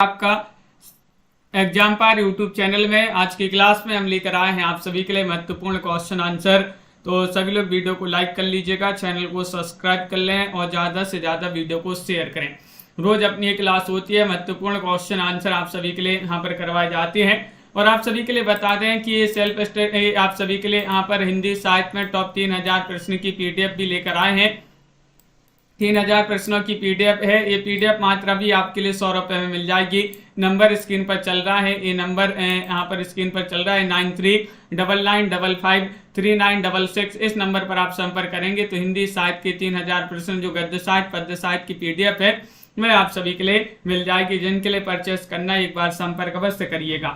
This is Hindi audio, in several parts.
आपका एग्जाम पार यूट्यूब चैनल में आज की क्लास में हम लेकर आए हैं आप सभी के लिए महत्वपूर्ण क्वेश्चन आंसर। तो सभी लोग वीडियो को लाइक कर लीजिएगा, चैनल को सब्सक्राइब कर लें और ज़्यादा से ज़्यादा वीडियो को शेयर करें। रोज अपनी एक क्लास होती है, महत्वपूर्ण क्वेश्चन आंसर आप सभी के लिए यहाँ पर करवाए जाते हैं। और आप सभी के लिए बता दें कि ये सेल्फ स्टडी आप सभी के लिए यहाँ पर हिंदी साहित्य में टॉप 3000 प्रश्न की पीडीएफ भी लेकर आए हैं। 3000 प्रश्नों की पीडीएफ है। ये पीडीएफ मात्र अभी आपके लिए 100 रुपए में मिल जाएगी। नंबर स्क्रीन पर चल रहा है, ये नंबर यहाँ पर स्क्रीन पर चल रहा है 9399553966। इस नंबर पर आप संपर्क करेंगे तो हिंदी साहित्य के 3000 प्रश्न जो गद्य साहित्य पद्य साहित्य की पीडीएफ है वह आप सभी के लिए मिल जाएगी। जिनके लिए परचेस करना एक बार संपर्क अवश्य करिएगा।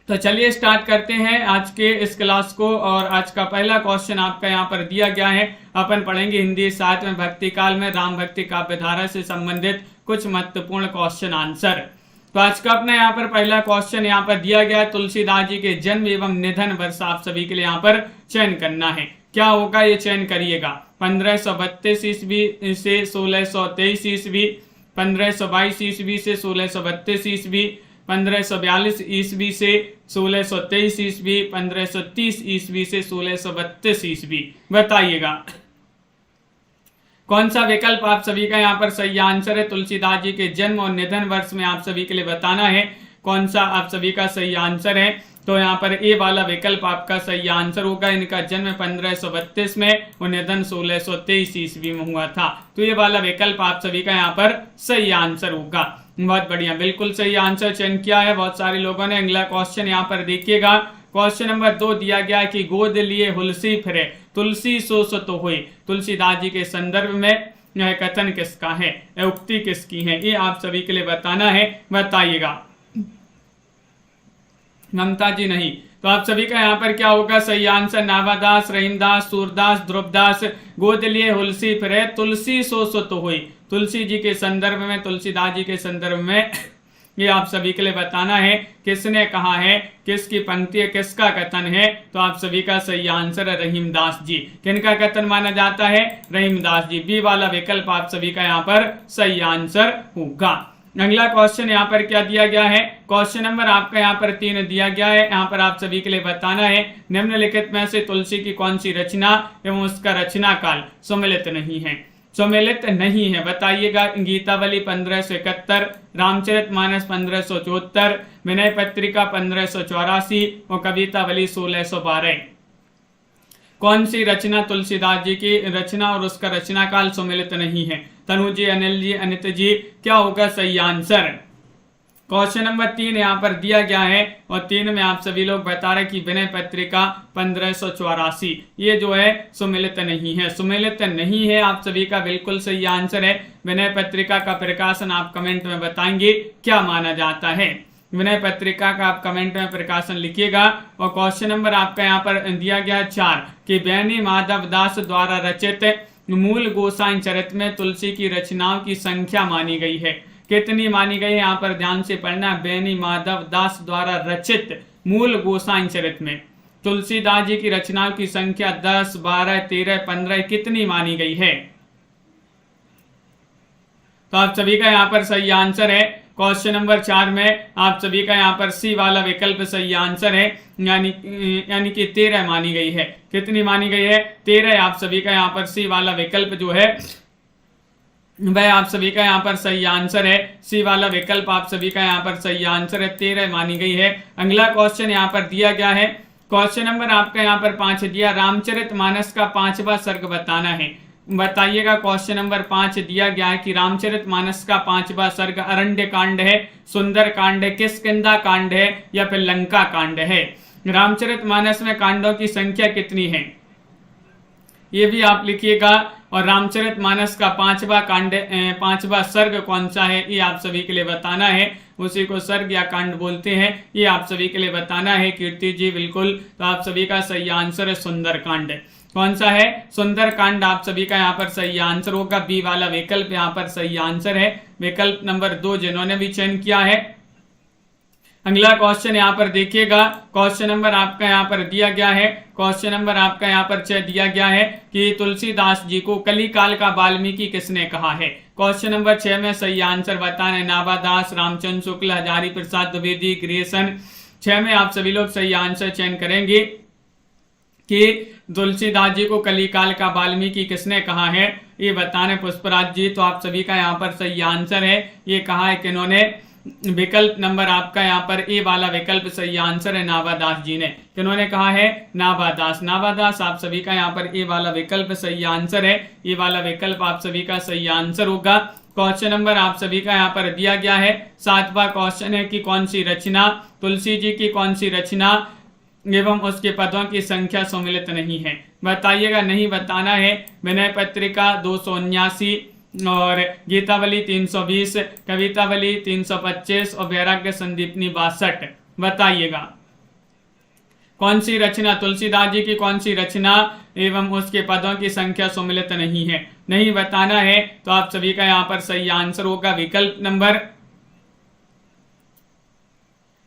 तो चलिए स्टार्ट करते हैं आज के इस क्लास को। और आज का पहला क्वेश्चन आपका यहाँ पर दिया गया है। अपन पढ़ेंगे हिंदी साहित्य में भक्ति काल में राम भक्ति काव्य धारा से संबंधित कुछ महत्वपूर्ण क्वेश्चन आंसर। तो आज का अपना यहाँ पर पहला क्वेश्चन यहाँ पर दिया गया है, तुलसीदास जी के जन्म एवं निधन वर्ष आप सभी के लिए यहाँ पर चयन करना है। क्या होगा ये चयन करिएगा। 1532 ईस्वी से 1623 ईस्वी, 1522 ईस्वी से 1632 ईस्वी, 1542 ईस्वी से 1623 ईस्वी, 1530 ईस्वी से 1632 ईस्वी। बताइएगा कौन सा विकल्प आप सभी का यहाँ पर सही आंसर है। तुलसीदास जी के जन्म और निधन वर्ष में आप सभी के लिए बताना है कौन सा आप सभी का सही आंसर है। तो यहाँ पर ए वाला विकल्प आपका सही आंसर होगा। इनका जन्म 1532 में और निधन 1623 ईस्वी में हुआ था। तो ये वाला विकल्प आप सभी का यहाँ पर सही आंसर होगा। बहुत बढ़िया, बिल्कुल सही आंसर चयन किया है बहुत सारे लोगों ने। अगला क्वेश्चन यहाँ पर देखिएगा। क्वेश्चन नंबर 2 दिया गया है कि गोद लिए हुलसी फिरे तुलसी सो सुत हुई। तुलसीदास जी के संदर्भ में यह कथन किसका है, यह उक्ति किसकी है, ये आप सभी के लिए बताना है। बताइएगा। ममता जी नहीं, तो आप सभी का यहाँ पर क्या होगा सही आंसर। नाभादास, रहीमदास, सूरदास, ध्रुवदास। गोद लिए हुलसी फिरे तुलसी सो सुत हुई। तुलसी जी के संदर्भ में, तुलसीदास जी के संदर्भ में ये आप सभी के लिए बताना है किसने कहा है, किसकी पंक्ति है, किसका कथन है। तो आप सभी का सही आंसर है रहीमदास जी। किनका कथन माना जाता है, रहीमदास जी। बी वाला विकल्प आप सभी का यहाँ पर सही आंसर होगा। अगला क्वेश्चन यहाँ पर क्या दिया गया है। क्वेश्चन नंबर आपका यहाँ पर 3 दिया गया है। यहाँ पर आप सभी के लिए बताना है निम्नलिखित में से तुलसी की कौन सी रचना एवं उसका रचना काल सम्मिलित नहीं है। सम्मिलित नहीं है बताइएगा। गीतावली 1571, रामचरितमानस 1574, विनय पत्रिका 1584 और कवितावली 1612। कौन सी रचना तुलसीदास जी की रचना और उसका रचना काल सम्मिलित नहीं है। तनु जी, अनिल जी, अनित जी, क्या होगा सही आंसर। क्वेश्चन नंबर 3 यहाँ पर दिया गया है और 3 में आप सभी लोग बता रहे कि विनय पत्रिका 1584 ये जो है सुमिलित नहीं है। सुमिलित नहीं है आप सभी का बिल्कुल सही आंसर है। विनय पत्रिका का प्रकाशन आप कमेंट में बताएंगे क्या माना जाता है। विनय पत्रिका का आप कमेंट में प्रकाशन लिखिएगा। और क्वेश्चन नंबर आपका यहाँ पर दिया गया 4 कि बेनी माधव दास द्वारा रचित मूल गोसाई चरित में तुलसी की रचनाओं की संख्या मानी गई है। कितनी मानी गई है यहाँ पर ध्यान से पढ़ना। बेनी माधव दास द्वारा रचित मूल गोसाई चरित में तुलसीदास जी की रचनाओं की संख्या 10, 12, 13, 15 कितनी मानी गई है। तो आप सभी का यहाँ पर सही आंसर है। क्वेश्चन नंबर 4 में आप सभी का यहाँ पर सी वाला विकल्प सही आंसर है, यानी कि 13 मानी गई है। कितनी मानी गई है, 13। आप सभी का यहाँ पर सी वाला विकल्प जो है वह आप सभी का यहाँ पर सही आंसर है। सी वाला विकल्प आप सभी का यहाँ पर सही आंसर है, 13 मानी गई है। अगला क्वेश्चन यहाँ पर दिया गया है। क्वेश्चन नंबर आपका यहाँ पर 5 दिया, रामचरितमानस का 5वां सर्ग बताना है। बताइएगा। क्वेश्चन नंबर 5 दिया गया है कि रामचरितमानस का 5वां सर्ग अरण्य कांड है, सुंदर कांड है, किष्किंधा कांड है या फिर लंका कांड है। रामचरितमानस में कांडों की संख्या कितनी है ये भी आप लिखिएगा। और रामचरितमानस का 5वां सर्ग कौन सा है ये आप सभी के लिए बताना है। उसी को सर्ग या कांड बोलते हैं, ये आप सभी के लिए बताना है। कीर्ति जी बिल्कुल, तो आप सभी का सही आंसर है सुंदर कांड। कौन सा है, सुंदर कांड आप सभी का यहाँ पर सही आंसर होगा। बी वाला विकल्प यहाँ पर सही आंसर है। विकल्प नंबर 2 जिन्होंने भी चयन किया है अगला क्वेश्चन यहाँ पर देखिएगा, क्वेश्चन नंबर आपका यहाँ पर दिया गया है, क्वेश्चन नंबर आपका यहाँ पर 6 दिया गया है कि तुलसीदास जी को कलिकाल का वाल्मीकि किसने कहा है। क्वेश्चन नंबर 6 में सही आंसर बताना, नाभादास, रामचंद्र शुक्ल, हजारी प्रसाद द्विवेदी, ग्रेसन। 6 में आप सभी लोग सही आंसर चयन करेंगे कि तुलसीदास जी को कलिकाल का वाल्मीकि किसने कहा है, ये बताने पुष्पराज जी। तो आप सभी का यहाँ पर सही आंसर है, ये कहा है किन्होंने, विकल्प नंबर आपका यहाँ पर ए वाला विकल्प सही आंसर है, नाभादास जी ने। किन्होंने कहा है, नाभादास। नाभादास आप सभी का यहाँ पर ए वाला विकल्प सही आंसर है, ये वाला विकल्प आप सभी का सही आंसर होगा। क्वेश्चन नंबर आप सभी का यहाँ पर दिया गया है, 7वां क्वेश्चन है कि कौन सी रचना, तुलसी जी की कौन सी रचना एवं उसके पदों की संख्या सम्मिलित नहीं है, बताइएगा। नहीं बताना है। विनय पत्रिका 279 और गीतावली 320, कवितावली 325 और वैराग्य संदीपनी 62। बताइएगा कौन सी रचना, तुलसीदास जी की कौन सी रचना एवं उसके पदों की संख्या सम्मिलित नहीं है। नहीं बताना है तो आप सभी का यहाँ पर सही आंसर होगा विकल्प नंबर,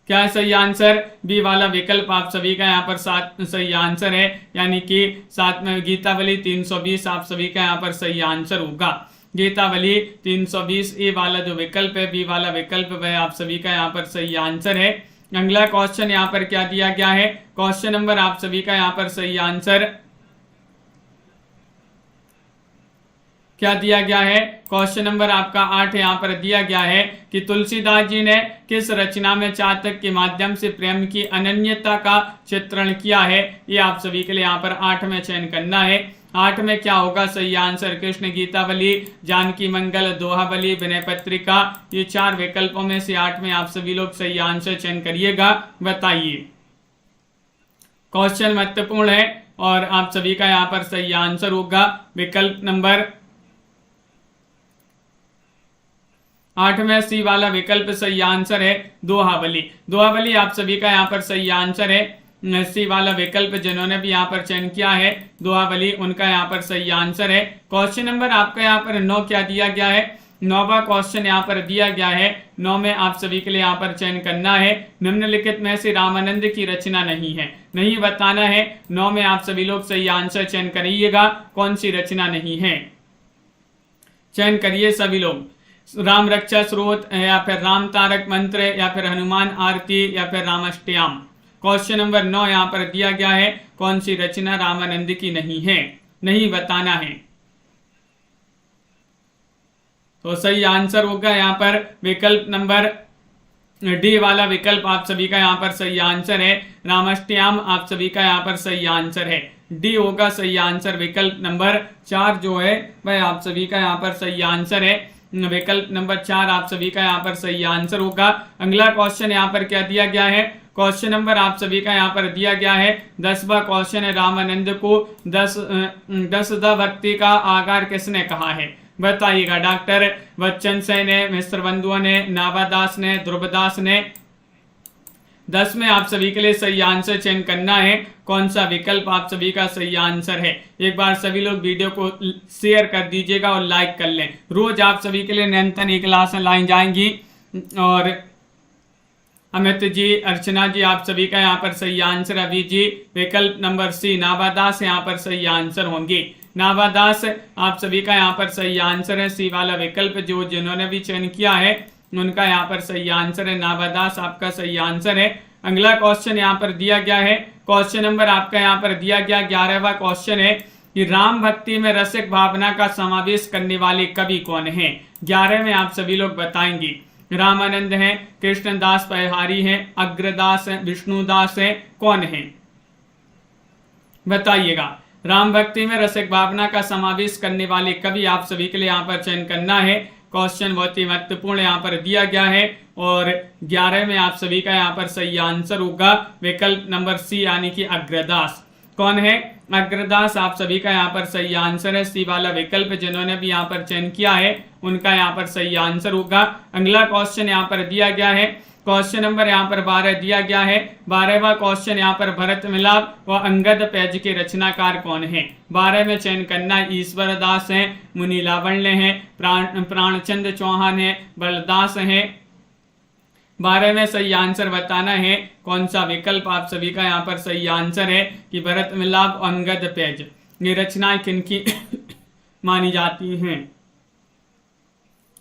क्या है सही आंसर, बी वाला विकल्प आप सभी का यहाँ पर सही आंसर है, यानी कि 7 में गीतावली 320 आप सभी का यहाँ पर सही आंसर होगा। गीतावली 320 ए वाला जो विकल्प है, बी वाला विकल्प वह आप सभी का यहाँ पर सही आंसर है। अगला क्वेश्चन यहाँ पर क्या दिया गया है, क्वेश्चन नंबर आप सभी का यहाँ पर सही आंसर क्या दिया गया है, क्वेश्चन नंबर आपका 8 यहाँ पर दिया गया है कि तुलसीदास जी ने किस रचना में चातक के माध्यम से प्रेम की अनन्यता का चित्रण किया है। ये आप सभी के लिए यहाँ पर 8 में चयन करना है। 8 में क्या होगा सही आंसर, कृष्ण गीतावली, जानकी मंगल, दोहावली, विनय पत्रिका। ये 4 विकल्पों में से 8 में आप सभी लोग सही आंसर चयन करिएगा। बताइए, क्वेश्चन महत्वपूर्ण है और आप सभी का यहाँ पर सही आंसर होगा विकल्प नंबर 8 में सी वाला विकल्प सही आंसर है, दोहावली। दोहावली आप सभी का यहाँ पर सही आंसर है, सी वाला विकल्प जिन्होंने भी यहाँ पर चयन किया है दोहावली, उनका यहाँ पर सही आंसर है। क्वेश्चन नंबर आपका यहाँ पर 9 क्या दिया गया है, 9वां क्वेश्चन यहाँ पर दिया गया है। 9 में आप सभी के लिए यहाँ पर चयन करना है, निम्नलिखित में से रामानंद की रचना नहीं है। नहीं बताना है। 9 में आप सभी लोग सही आंसर चयन करिएगा, कौन सी रचना नहीं है, चयन करिए सभी लोग। राम रक्षा स्रोत या फिर राम तारक मंत्र या फिर हनुमान आरती या फिर रामाष्टयाम। क्वेश्चन नंबर 9 यहाँ पर दिया गया है, कौन सी रचना रामानंद की नहीं है, नहीं बताना है। तो सही आंसर होगा यहाँ पर विकल्प नंबर डी वाला विकल्प आप सभी का यहाँ पर सही आंसर है, रामाष्टयाम आप सभी का यहाँ पर सही आंसर है। डी होगा सही आंसर, विकल्प नंबर 4 जो है वह आप सभी का यहाँ पर सही आंसर है। विकल्प नंबर 4 आप सभी का यहाँ पर सही आंसर होगा। अगला क्वेश्चन यहाँ पर क्या दिया गया है, क्वेश्चन नंबर आप सभी का यहाँ पर दिया गया है 10वां क्वेश्चन है, रामानंद को 10 भक्ति का आगार किसने कहा है। बताइएगा, डॉक्टर बच्चन सेन ने, मिस्र बंधुओं ने, नाभादास ने, ध्रुवदास ने। 10 में आप सभी के लिए सही आंसर चयन करना है, कौन सा विकल्प आप सभी का सही आंसर है। एक बार सभी लोग वीडियो को शेयर कर दीजिएगा और लाइक कर लें। रोज आप सभी के लिए न्यूनतम 1 क्लास लाई जाएंगी। और अमित जी, अर्चना जी आप सभी का यहाँ पर सही आंसर, अभी जी विकल्प नंबर सी नाभादास यहाँ पर सही आंसर होंगे। नाभादास आप सभी का यहाँ पर सही आंसर है, सी वाला विकल्प जो जिन्होंने भी चयन किया है उनका यहाँ पर सही आंसर है, नाभादास आपका सही आंसर है। अगला क्वेश्चन यहाँ पर दिया गया है, क्वेश्चन नंबर आपका यहाँ पर दिया गया 11वां क्वेश्चन है कि राम भक्ति में रसिक भावना का समावेश करने वाले कवि कौन है। 11 में आप सभी लोग बताएंगे, रामानंद हैं, कृष्णदास परिहारी हैं, अग्रदास हैं, विष्णुदास हैं, कौन है बताइएगा। राम भक्ति में रसिक भावना का समावेश करने वाले कवि आप सभी के लिए यहाँ पर चयन करना है। क्वेश्चन बहुत ही महत्वपूर्ण यहाँ पर दिया गया है और 11 में आप सभी का यहाँ पर सही आंसर होगा विकल्प नंबर सी यानी कि अग्रदास। कौन है अग्रदास, आप सभी का यहाँ पर सही आंसर है, सी वाला विकल्प जिन्होंने भी यहाँ पर चयन किया है उनका यहाँ पर सही आंसर होगा। अगला क्वेश्चन यहाँ पर दिया गया है, क्वेश्चन नंबर यहाँ पर 12 दिया गया है। 12वां क्वेश्चन यहाँ पर भरत मिलाप व अंगद पैज के रचनाकार कौन है। 12 में चयन करना, ईश्वर दास है, मुनि लावण्य है, प्राणचंद चौहान है, बलदास है, 12 में सही आंसर बताना है कौन सा विकल्प आप सभी का यहाँ पर सही आंसर है कि भरत मिलाप अंगद पेज, ये रचनाएं किनकी मानी जाती हैं।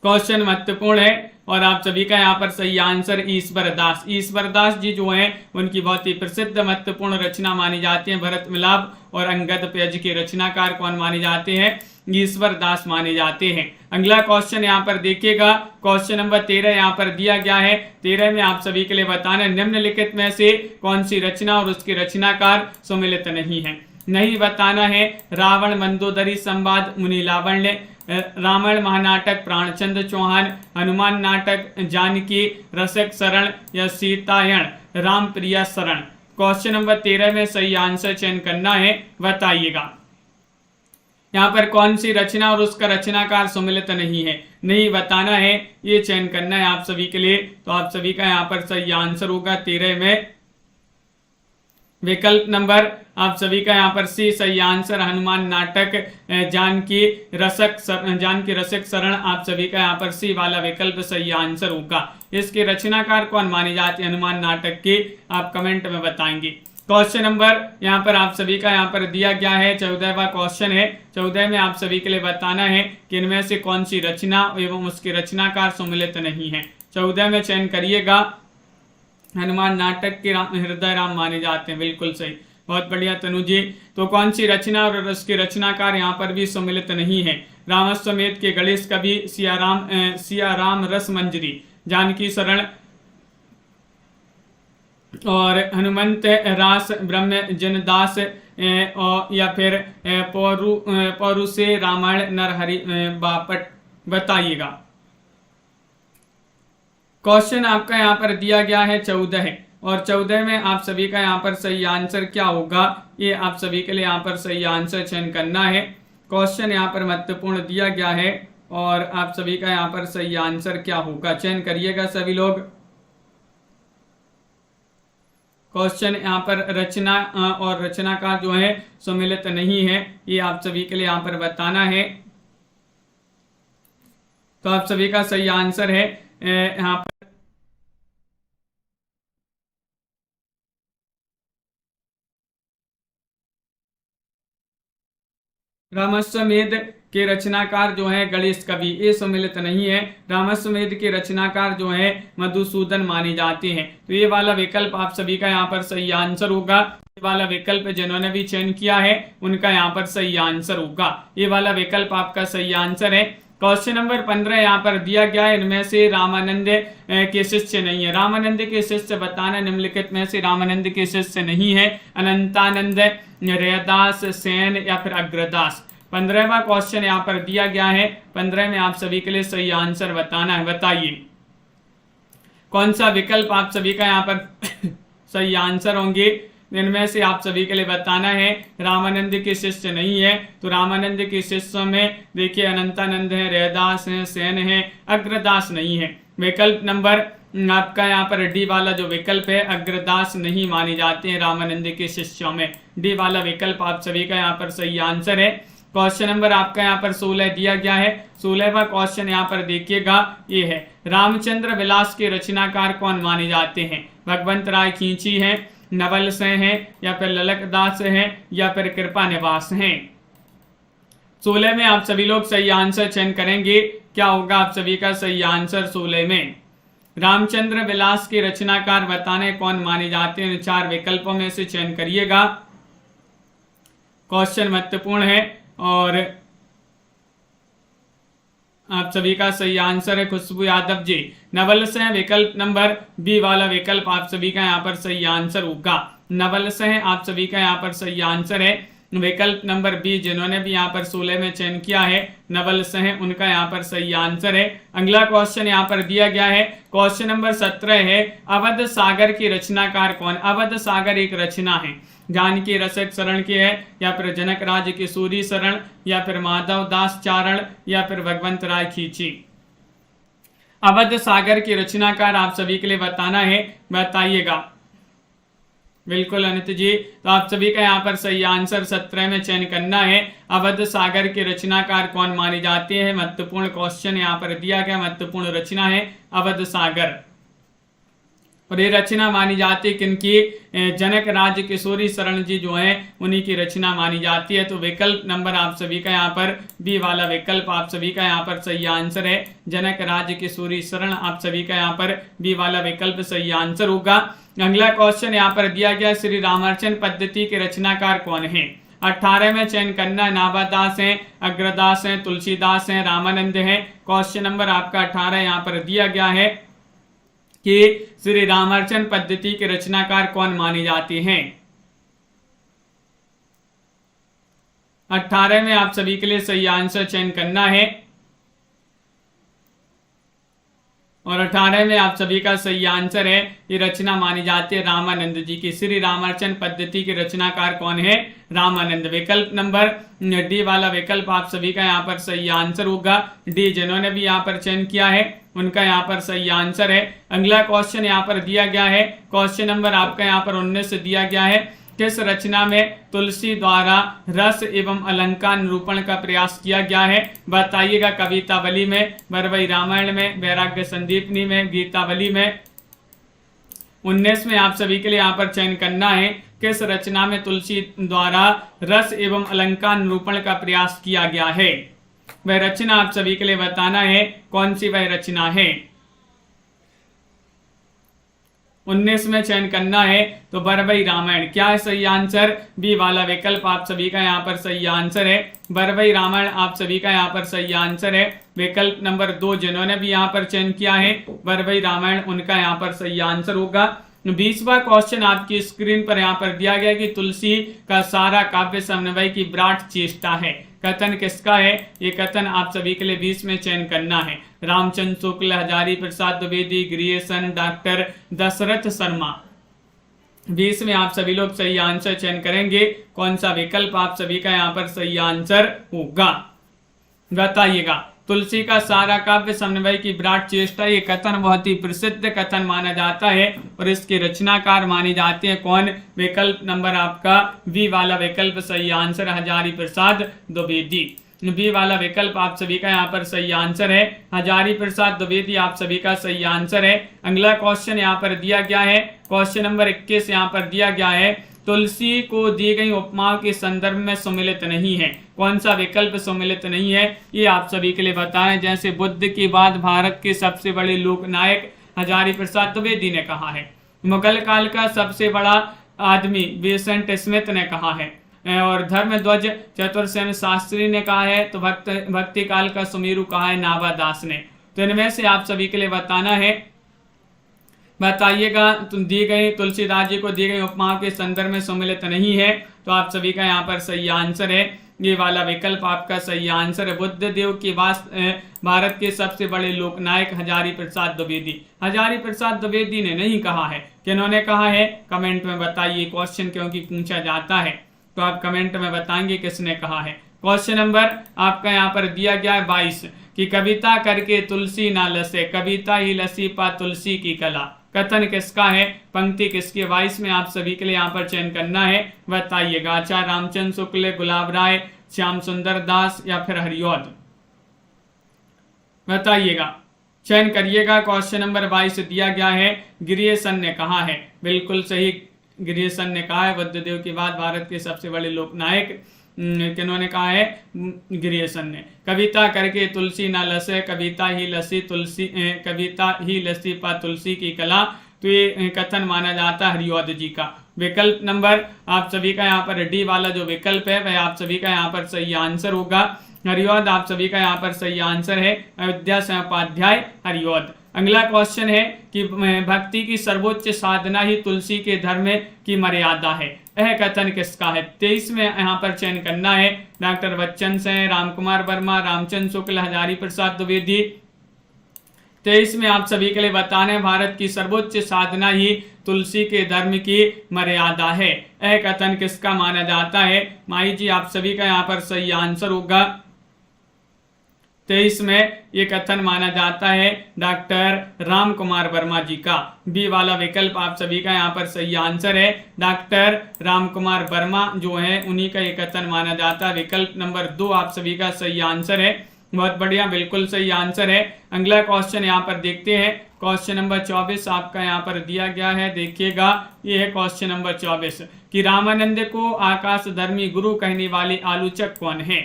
क्वेश्चन महत्वपूर्ण है और आप सभी का यहाँ पर सही आंसर ईश्वर दास। ईश्वर दास जी जो हैं उनकी बहुत ही प्रसिद्ध महत्वपूर्ण रचना मानी जाती है भरत मिलाप और अंगद पेज के रचनाकार कौन माने जाते हैं, ईश्वर दास माने जाते हैं। अगला क्वेश्चन यहाँ पर देखिएगा, क्वेश्चन नंबर 13 यहाँ पर दिया गया है। 13 में आप सभी के लिए बताना निम्नलिखित में से कौन सी रचना और उसके रचनाकार सुमिलित नहीं है। नहीं बताना है रावण मंदोदरी संवाद मुनि लावण्य, रामायण महानाटक प्राणचंद्र चौहान, हनुमान नाटक जानकी रसक शरण या सीतायण राम प्रिया शरण। क्वेश्चन नंबर 13 में सही आंसर चयन करना है, बताइएगा यहाँ पर कौन सी रचना और उसका रचनाकार सुमिलित नहीं है। नहीं बताना है, ये चयन करना है आप सभी के लिए। तो आप सभी का यहाँ पर सही आंसर होगा 13 में विकल्प नंबर आप सभी का यहाँ पर सी सही आंसर हनुमान नाटक जानकी रसक शरण, आप सभी का यहाँ पर सी वाला विकल्प सही आंसर होगा। इसके रचनाकार कौन माने जाते हैं हनुमान नाटक के, आप कमेंट में बताएंगे। क्वेश्चन नंबर यहाँ पर आप सभी का यहाँ पर दिया गया है 14वां क्वेश्चन है। 14 में आप सभी के लिए बताना है कि इनमें से कौन सी रचना एवं उसके रचनाकार सुमिलित नहीं है। 14 में चयन करिएगा, हनुमान नाटक के हृदय राम माने जाते हैं, बिल्कुल सही, बहुत बढ़िया तनु जी। तो कौन सी रचना और उसके रचनाकार यहाँ पर भी सम्मिलित नहीं है। रामस्वमेध के गणेश कवि सिया राम रस मंजरी, जानकी शरण और हनुमंत रास ब्रह्म जनदास या फिर पौरु से रामायण नरहरि बापट, बताइएगा। क्वेश्चन आपका यहाँ पर दिया गया है 14 है और 14 में आप सभी का यहाँ पर सही आंसर क्या होगा, ये आप सभी के लिए यहाँ पर सही आंसर चयन करना है। क्वेश्चन यहाँ पर महत्वपूर्ण दिया गया है और आप सभी का यहाँ पर सही आंसर क्या होगा, चयन करिएगा सभी लोग। क्वेश्चन यहाँ पर रचना और रचनाकार जो है सम्मिलित नहीं है, ये आप सभी के लिए यहाँ पर बताना है। तो आप सभी का सही आंसर है यहाँ पर रामस्वमेध के रचनाकार जो है गणेश कवि, ये सम्मिलित नहीं है। रामस्वमेध के रचनाकार जो है मधुसूदन माने जाते हैं। तो ये वाला विकल्प आप सभी का यहाँ पर सही आंसर होगा। ये वाला विकल्प जिन्होंने भी चयन किया है उनका यहाँ पर सही आंसर होगा। ये वाला विकल्प आपका सही आंसर है। क्वेश्चन नंबर 15 यहाँ पर दिया गया है, इनमें से रामानंद के शिष्य नहीं है। रामानंद के शिष्य बताना, निम्नलिखित में से रामानंद के शिष्य नहीं है। अनंतानंद, रैदास, सेन या फिर अग्रदास। 15वां क्वेश्चन यहाँ पर दिया गया है। 15 में आप सभी के लिए सही आंसर बताना है, बताइए कौन सा विकल्प आप सभी का यहाँ पर सही आंसर होंगे। इनमें से आप सभी के लिए बताना है रामानंद के शिष्य नहीं है। तो रामानंद के शिष्यों में देखिए अनंतानंद है, रैदास है, सेन है, अग्रदास नहीं है। विकल्प नंबर आपका यहाँ पर डी वाला जो विकल्प है, अग्रदास नहीं माने जाते हैं रामानंद के शिष्यों में। डी वाला विकल्प आप सभी का यहाँ पर सही आंसर है। क्वेश्चन नंबर आपका यहाँ पर 16 दिया गया है। 16वां क्वेश्चन यहाँ पर देखिएगा, ये है रामचंद्र विलास के रचनाकार कौन माने जाते हैं। भगवंत राय खींची है, नवल सेन है या फिर ललक दास है या फिर कृपा निवास है। 16 में आप सभी लोग सही आंसर चयन करेंगे, क्या होगा आप सभी का सही आंसर 16 में। रामचंद्र विलास के रचनाकार बताने कौन माने जाते हैं, 4 विकल्पों में से चयन करिएगा। क्वेश्चन महत्वपूर्ण है और आप सभी का सही आंसर है खुशबू यादव जी, नवल से विकल्प नंबर बी वाला विकल्प आप सभी का यहाँ पर सही आंसर होगा। नवल से आप सभी का यहाँ पर सही आंसर है। विकल्प नंबर बी जिन्होंने भी यहाँ पर 16 में चयन किया है नवल से, उनका यहाँ पर सही आंसर है। अगला क्वेश्चन यहाँ पर दिया गया है, क्वेश्चन नंबर 17 है अवध सागर की रचनाकार कौन। अवध सागर एक रचना है, जानकी रसक शरण की है या फिर जनक राज की सूरी शरण या फिर माधव दास चारण या फिर भगवंत राय खींची। अवध सागर की रचनाकार आप सभी के लिए बताना है, बताइएगा। बिल्कुल अनित जी, तो आप सभी का यहाँ पर सही आंसर 17 में चयन करना है। अवध सागर के रचनाकार कौन माने जाते हैं, महत्वपूर्ण क्वेश्चन यहाँ पर दिया गया, महत्वपूर्ण रचना है अवध सागर। और ये रचना मानी जाती है किनकी? जनक राज किशोरी शरण जी जो हैं उन्हीं की रचना मानी जाती है। तो विकल्प नंबर आप सभी का यहाँ पर बी वाला विकल्प आप सभी का यहाँ पर सही आंसर है। जनक राज किशोरी शरण आप सभी का यहाँ पर बी वाला विकल्प सही आंसर होगा। अगला क्वेश्चन यहाँ पर दिया गया, श्री रामार्चन पद्धति के रचनाकार कौन है? 18 में चयन करना, नाभादास हैं, अग्रदास हैं, तुलसीदास हैं, रामानंद हैं। क्वेश्चन नंबर आपका 18 यहाँ पर दिया गया है कि श्री रामार्चन पद्धति के रचनाकार कौन माने जाते हैं? 18 में आप सभी के लिए सही आंसर चयन करना है और 18 में आप सभी का सही आंसर है, ये रचना मानी जाती है रामानंद जी की। श्री रामार्चन पद्धति के रचनाकार कौन है? रामानंद। विकल्प नंबर डी वाला विकल्प आप सभी का यहाँ पर सही आंसर होगा। डी जिन्होंने भी यहाँ पर चयन किया है उनका यहाँ पर सही आंसर है। अगला क्वेश्चन यहाँ पर दिया गया है, क्वेश्चन नंबर आपका यहाँ पर 19 दिया गया है, किस रचना में तुलसी द्वारा रस एवं अलंकार निरूपण का प्रयास किया गया है? बताइएगा। कवितावली में, बरवई रामायण में, वैराग्य संदीपनी में, गीतावली में। 19 में आप सभी के लिए यहाँ पर चयन करना है, किस रचना में तुलसी द्वारा रस एवं अलंकार निरूपण का प्रयास किया गया है? वह रचना आप सभी के लिए बताना है, कौन सी वह रचना है। 19 में चयन करना है, तो बरवई रामायण। क्या है सही आंसर? बी वाला विकल्प आप सभी का यहाँ पर सही आंसर है। बरवई रामायण आप सभी का यहाँ पर सही आंसर है। विकल्प नंबर 2 जिन्होंने भी यहाँ पर चयन किया है बरवई रामायण, उनका यहाँ पर सही आंसर होगा। 20वां क्वेश्चन आपकी स्क्रीन पर यहाँ पर दिया गया कि तुलसी का सारा काव्य समन्वय की विराट चेष्टा है, कथन किसका है? ये कथन आप सभी के लिए 20 में चयन करना है। रामचंद्र शुक्ल, हजारी प्रसाद द्विवेदी, ग्रियेसन, डॉक्टर दशरथ शर्मा। 20 में आप सभी लोग सही आंसर चयन करेंगे, कौन सा विकल्प आप सभी का यहाँ पर सही आंसर होगा बताइएगा। तुलसी का सारा काव्य समन्वय की विराट चेष्टा, ये कथन बहुत ही प्रसिद्ध कथन माना जाता है और इसके रचनाकार माने जाते हैं कौन? विकल्प नंबर आपका बी वाला विकल्प सही आंसर, हजारी प्रसाद द्विवेदी। बी वाला विकल्प आप सभी का यहाँ पर सही आंसर है, हजारी प्रसाद द्विवेदी आप सभी का सही आंसर है। अगला क्वेश्चन यहाँ पर दिया गया है, क्वेश्चन नंबर 21 यहाँ पर दिया गया है, तुलसी को दी गई उपमाओं के संदर्भ में सम्मिलित नहीं है, कौन सा विकल्प सम्मिलित नहीं है? ये आप सभी के लिए बताएं। जैसे बुद्ध के बाद भारत के सबसे बड़े लोकनायक हजारी प्रसाद द्विवेदी ने कहा है, मुगल काल का सबसे बड़ा आदमी बेसेंट स्मिथ ने कहा है, और धर्म ध्वज चतुर्सेन शास्त्री ने कहा है, तो भक्ति काल का सुमेरु कहा है नाभादास ने। तो इनमें से आप सभी के लिए बताना है, बताइएगा। दी गई तुलसीदास जी को दी गई उपमाओं के संदर्भ में सम्मिलित नहीं है, तो आप सभी का यहाँ पर सही आंसर है, ये वाला विकल्प आपका सही आंसर है। बुद्ध देव के भारत के सबसे बड़े लोकनायक हजारी प्रसाद द्विवेदी, हजारी प्रसाद द्विवेदी ने नहीं कहा है। किन्होंने कहा है? कमेंट में बताइए, क्वेश्चन क्योंकि पूछा जाता है तो आप कमेंट में बताएंगे किसने कहा है। क्वेश्चन नंबर आपका यहाँ पर दिया गया है 22 कि कविता करके तुलसी ना लसे, कविता ही लसी पा तुलसी की कला, कथन किसका है? पंक्ति किसकी? 22 में आप सभी के लिए यहाँ पर चयन करना है, बताइएगा। आचार्य रामचंद्र शुक्ल, गुलाब राय, श्याम सुंदर दास या फिर हरिऔध, बताइएगा, चयन करिएगा। क्वेश्चन नंबर 22 दिया गया है, ग्रियेसन ने कहा है, बिल्कुल सही, ग्रियेसन ने कहा है। बुद्ध देव के बाद भारत के सबसे बड़े लोकनायक किन्होंने कहा है? ग्रियेसन ने। कविता करके तुलसी ना लसे, कविता ही लसी तुलसी, कविता ही लसी पा तुलसी की कला, तो ये कथन माना जाता है हरिऔध जी का। विकल्प नंबर आप सभी का यहाँ पर डी वाला जो विकल्प है वह आप सभी का यहाँ पर सही आंसर होगा। हरिऔध आप सभी का यहाँ पर सही आंसर है, अयोध्या से उपाध्याय हरिऔध। अगला क्वेश्चन है कि भक्ति की सर्वोच्च साधना ही तुलसी के धर्म की मर्यादा है, यह कथन किसका है? 23 में यहाँ पर चयन करना है, डॉक्टर बच्चन से, रामकुमार वर्मा, रामचंद्र शुक्ल, हजारी प्रसाद द्विवेदी। 23 में आप सभी के लिए बताना है, भारत की सर्वोच्च साधना ही तुलसी के धर्म की मर्यादा है, यह कथन किसका माना जाता है? माई जी आप सभी का यहाँ पर सही आंसर होगा। 23 में ये कथन माना जाता है डॉक्टर राम कुमार वर्मा जी का। बी वाला विकल्प आप सभी का यहाँ पर सही आंसर है, डॉक्टर राम कुमार वर्मा जो है उन्हीं का ये कथन माना जाता है। विकल्प नंबर 2 आप सभी का सही आंसर है। बहुत बढ़िया, बिल्कुल सही आंसर है। अगला क्वेश्चन यहाँ पर देखते हैं। क्वेश्चन नंबर 24 आपका यहाँ पर दिया गया है, देखिएगा। ये है क्वेश्चन नंबर 24 कि रामानंद को आकाशधर्मी गुरु कहने वाले आलोचक कौन है।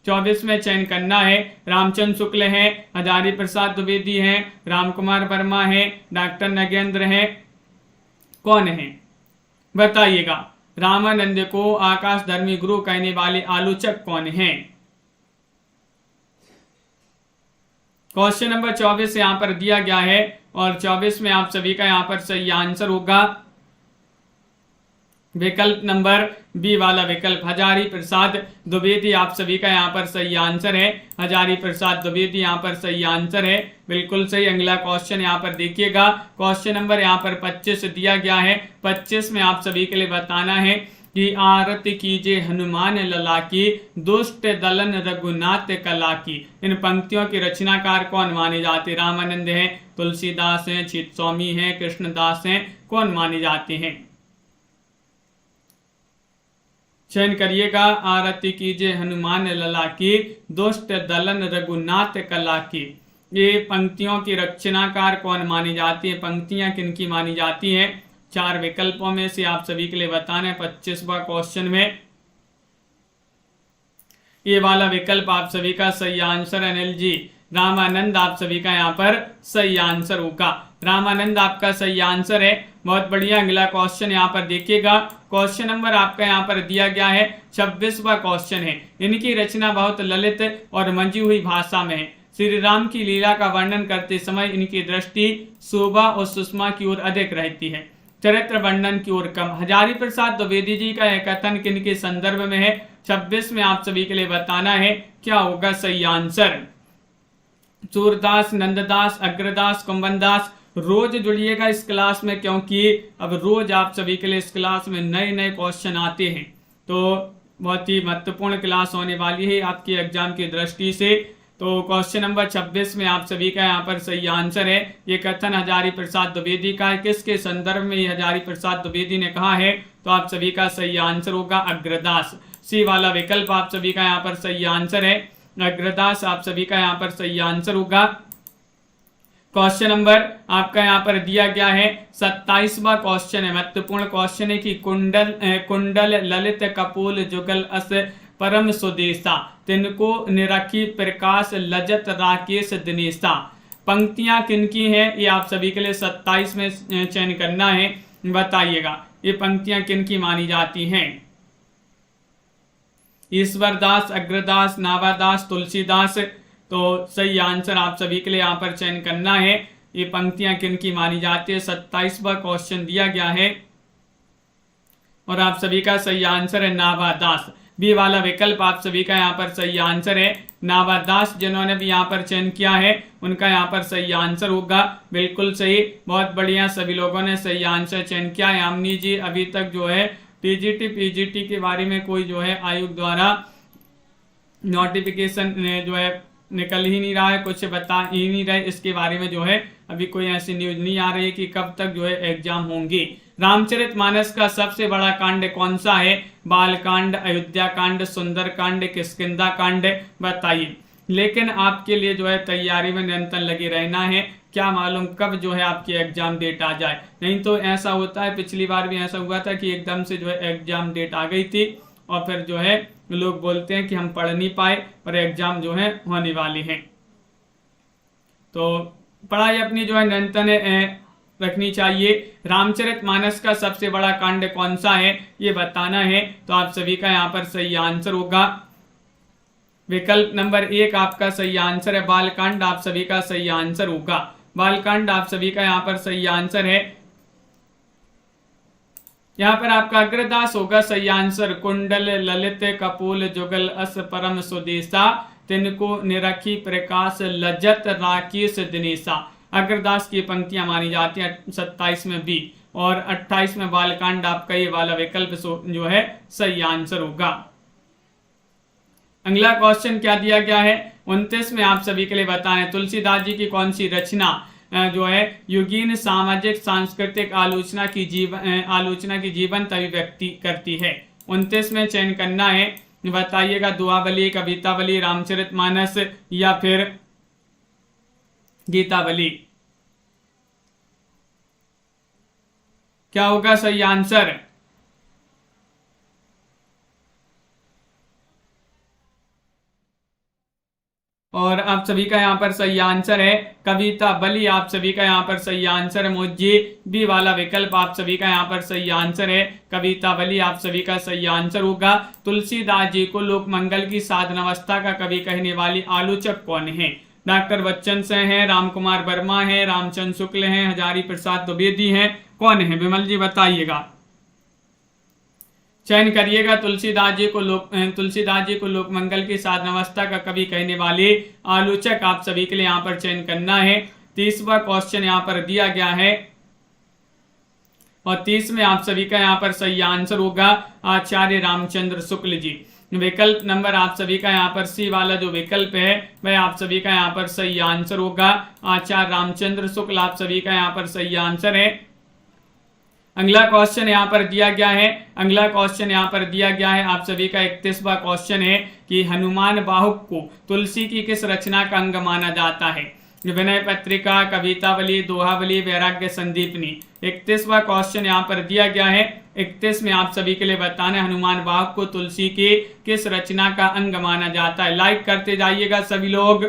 24 में चयन करना है। रामचंद्र शुक्ल है, हजारी प्रसाद द्विवेदी है, रामकुमार वर्मा है, डॉक्टर नगेंद्र है, कौन है बताइएगा। रामानंद को आकाशधर्मी गुरु कहने वाले आलोचक कौन है। क्वेश्चन नंबर 24 यहाँ पर दिया गया है और 24 में आप सभी का यहाँ पर सही आंसर होगा विकल्प नंबर बी वाला विकल्प, हजारी प्रसाद द्विवेदी। आप सभी का यहाँ पर सही आंसर है, हजारी प्रसाद द्विवेदी यहाँ पर सही आंसर है, बिल्कुल सही। अगला क्वेश्चन यहाँ पर देखिएगा। क्वेश्चन नंबर यहाँ पर 25 दिया गया है। 25 में आप सभी के लिए बताना है कि आरती कीजिए हनुमान लला की, दुष्ट दलन रघुनाथ कला की। इन पंक्तियों के रचनाकार कौन माने जाते। रामानंद हैं, तुलसीदास हैं, चित्तस्वामी हैं, कृष्णदास हैं, कौन माने जाते हैं। चयन करिएगा। आरती कीजिए हनुमान लला की, दुष्ट दलन रघुनाथ कला की। ये पंक्तियों की रचनाकार कौन मानी जाती है, पंक्तियां किनकी मानी जाती हैं। 4 विकल्पों में से आप सभी के लिए बताना है 25वां क्वेश्चन में। ये वाला विकल्प आप सभी का सही आंसर है अनिल जी। रामानंद आप सभी का यहाँ पर सही आंसर होगा। रामानंद आपका सही आंसर है, बहुत बढ़िया। अगला क्वेश्चन यहाँ पर देखिएगा। क्वेश्चन नंबर आपका यहाँ पर दिया गया है 26वां क्वेश्चन है। इनकी रचना बहुत ललित और मंजी हुई भाषा में है। श्री राम की लीला का वर्णन करते समय इनकी दृष्टि शोभा और सुषमा की ओर अधिक रहती है, चरित्र वर्णन की ओर कम। हजारी प्रसाद द्विवेदी जी का यह कथन किन के संदर्भ में है। 26 में आप सभी के लिए बताना है क्या होगा सही आंसर। सूरदास, नंददास, अग्रदास, कुंभनदास। रोज जुड़िएगा इस क्लास में, क्योंकि अब रोज आप सभी के लिए इस क्लास में नए नए क्वेश्चन आते हैं, तो बहुत ही महत्वपूर्ण क्लास होने वाली है आपके एग्जाम की दृष्टि से। तो क्वेश्चन नंबर 26 में आप सभी का यहाँ पर सही आंसर है। ये कथन हजारी प्रसाद द्विवेदी का है। किसके संदर्भ में ये हजारी प्रसाद द्विवेदी ने कहा है, तो आप सभी का सही आंसर होगा अग्रदास। सी वाला विकल्प आप सभी का यहाँ पर सही आंसर है, अग्रदास आप सभी का यहाँ पर सही आंसर होगा। क्वेश्चन नंबर आपका यहाँ पर दिया गया है 27वां क्वेश्चन है, महत्वपूर्ण क्वेश्चन है कि कुंडल ललित कपोल जुगल अस परम सुदेशा, तिनको निरखी प्रकाश लजत राकेश दिनेशा। पंक्तियां किनकी हैं ये आप सभी के लिए 27 में चयन करना है, बताइएगा ये पंक्तियां किनकी मानी जाती हैं। ईश्वरदास, अग्रदास, नावादास, तुलसीदास। तो सही आंसर आप सभी के लिए यहाँ पर चयन करना है, ये पंक्तियां किनकी मानी जाती है। 27वां क्वेश्चन दिया गया है और आप सभी का सही आंसर है नावादास। बी वाला विकल्प आप सभी का यहाँ पर सही आंसर है नावादास। जिन्होंने भी यहाँ पर चयन किया है उनका यहाँ पर सही आंसर होगा, बिल्कुल सही, बहुत बढ़िया। सभी लोगों ने सही आंसर चयन किया। यामिनी जी अभी तक जो है टीजीटी पीजीटी के बारे में कोई जो है आयोग द्वारा नोटिफिकेशन जो है निकल ही नहीं रहा है, कुछ बता ही नहीं रहे इसके बारे में, जो है अभी कोई ऐसी न्यूज नहीं आ रही है कि कब तक जो है एग्जाम होंगी। रामचरितमानस का सबसे बड़ा कांड कौन सा है। बाल कांड, अयोध्या कांड, सुंदर कांड, किष्किंधा कांड, बताइए। लेकिन आपके लिए जो है तैयारी में निरंतर लगे रहना है, क्या मालूम कब जो है आपकी एग्जाम डेट आ जाए। नहीं तो ऐसा होता है, पिछली बार भी ऐसा हुआ था कि एकदम से जो है एग्जाम डेट आ गई थी और फिर जो है लोग बोलते हैं कि हम पढ़ नहीं पाए और एग्जाम जो है होने वाली है। तो पढ़ाई अपनी जो है निरंतर रखनी चाहिए। रामचरितमानस का सबसे बड़ा कांड कौन सा है ये बताना है, तो आप सभी का यहाँ पर सही आंसर होगा विकल्प नंबर 1 आपका सही आंसर है बालकांड, आप सभी का सही आंसर होगा बालकांड, आप सभी का यहाँ पर सही आंसर है। यहाँ पर आपका अग्रदास होगा सही आंसर। कुंडल ललित कपोल जुगल अस परम सुदेशा, तिनको निरखी प्रकाश लजत राकेश दिनेशा। अग्रदास की पंक्तियां मानी जाती हैं 27 में बी और 28 में बालकांड, आपका ये वाला विकल्प जो है सही आंसर होगा। अगला क्वेश्चन क्या दिया गया है 29 में आप सभी के लिए बताएं तुलसीदास जी की कौन सी रचना जो है युगीन सामाजिक सांस्कृतिक आलोचना की जीवंत अभिव्यक्ति करती है। 29 में चयन करना है बताइएगा, दुआवली, कवितावली, रामचरितमानस या फिर गीतावली। क्या होगा सही आंसर? और आप सभी का यहाँ पर सही आंसर है कविता बली। आप सभी का यहाँ पर सही आंसर है मोजी। बी वाला विकल्प आप सभी का यहाँ पर सही आंसर है कविता बली। आप सभी का सही आंसर होगा। तुलसीदास जी को लोक मंगल की साधनावस्था का कवि कहने वाली आलोचक कौन है? डॉक्टर बच्चन से हैं, राम कुमार वर्मा है, रामचंद्र शुक्ल हैं, हजारी प्रसाद द्विवेदी हैं, कौन है? विमल जी बताइएगा, चयन करिएगा। तुलसीदास जी को लोक मंगल की साधनावस्था का कवि कहने वाले आलोचक आप सभी के लिए यहाँ पर चयन करना है। 30वां क्वेश्चन यहाँ पर दिया गया है और 30 में आप सभी का यहाँ पर सही आंसर होगा आचार्य रामचंद्र शुक्ल जी। विकल्प नंबर आप सभी का यहाँ पर सी वाला जो विकल्प है वह आप सभी का यहाँ पर सही आंसर होगा आचार्य रामचंद्र शुक्ल। आप सभी का यहाँ पर सही आंसर है। अगला क्वेश्चन यहाँ पर दिया गया है आप सभी का 31वां क्वेश्चन है कि हनुमान बाहुक को तुलसी की किस रचना का अंग माना जाता है? विनय पत्रिका, कवितावली, दोहावली, वैराग्य संदीपनी। 31वां क्वेश्चन यहाँ पर दिया गया है। 31 में आप सभी के लिए बताना है हनुमान बाहुक को तुलसी की किस रचना का अंग माना जाता है। लाइक करते जाइएगा सभी लोग।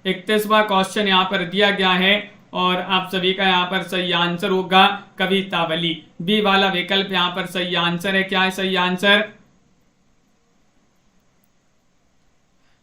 31वां क्वेश्चन यहाँ पर दिया गया है और आप सभी का यहाँ पर सही आंसर होगा कवितावली। बी वाला विकल्प यहाँ पर सही आंसर है। क्या है सही आंसर?